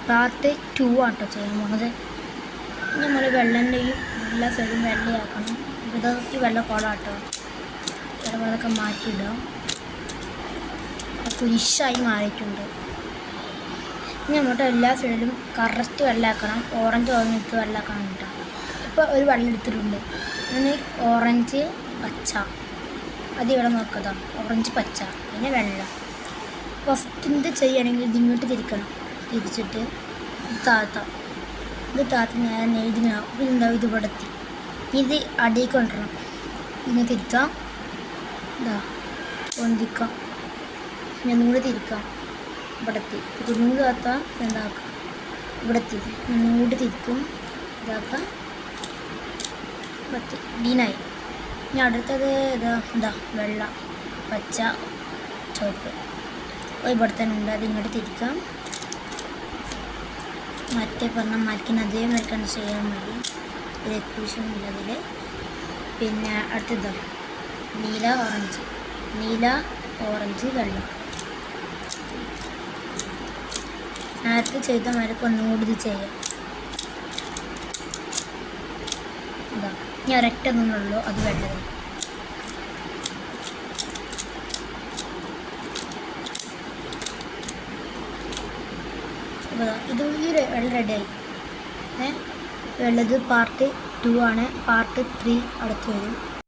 Part 2 ആട്ടോ ചെയ്യാൻ പോകുന്നത്. നമ്മൾ വെള്ളൻ്റെയും എല്ലാ സൈഡും വെള്ളയാക്കണം. ഇത് ഈ വെള്ള കോളാട്ടോ, വെള്ളമൊക്കെ മാറ്റിയിടാം. കുരിശായി മാറിയിട്ടുണ്ട്. ഇനി അങ്ങോട്ട് എല്ലാ സൈഡിലും കറക്റ്റ് വെള്ളമാക്കണം. ഓറഞ്ച് ഓറഞ്ച് വെള്ളമാക്കണം കേട്ടോ. ഇപ്പോൾ ഒരു വെള്ളം എടുത്തിട്ടുണ്ട്. ഇനി ഓറഞ്ച് പച്ച, അത് ഇവിടെ നോക്കുക. ഓറഞ്ച് പച്ച പിന്നെ വെള്ള. ഫസ്റ്റിൻ്റെ ചെയ്യുകയാണെങ്കിൽ ഇതിങ്ങോട്ട് തിരിക്കണം. തിരിച്ചിട്ട് താത്താം. ഇത് താത്തി നേരെ ഇതിനാവും. ഇതുണ്ടാവും ഇത് ഇവിടെത്തി. ഇത് അടിയിൽ കൊണ്ടുവരണം. ഇങ്ങനെ തിരിക്കാം. ഇതാ പൊന്തിക്കാം. ഒന്നുകൂടി തിരിക്കാം. ഇവിടെത്തി. ഇതൊന്നുകൂടി താത്താം. എന്താക്കാം ഇവിടെത്തി. ഒന്നുകൂടി തിരിക്കും. ഇതാക്കാം. പറ്റി ഡീനായി. ഇനി അടുത്തത് ഇതാ വെള്ള പച്ച ചുവപ്പ് ഇവിടെ തന്നെ ഉണ്ട്. അത് ഇങ്ങോട്ട് തിരിക്കാം. മറ്റേ പറഞ്ഞാൽ മരിക്കുന്ന അതേ മരിക്കാൻ ചെയ്യാൻ മതി. ഒരു എക്സ്ക്യൂഷൻ ഇല്ല അതിൽ. പിന്നെ അടുത്തത് നീല ഓറഞ്ച് വെള്ള. നേരത്തെ ചെയ്ത മരക്ക് ഒന്നും കൂടി ഇത് ചെയ്യാം. ഇതാ ഇനി ഒരൊറ്റൊന്നുള്ളൂ, അത് വെള്ളത്. ഇത് ഈ വെള്ളം റെഡിയായി. വെള്ളത് പാർട്ട് 2 ആണ്. പാർട്ട് 3 അടുത്ത് വരും.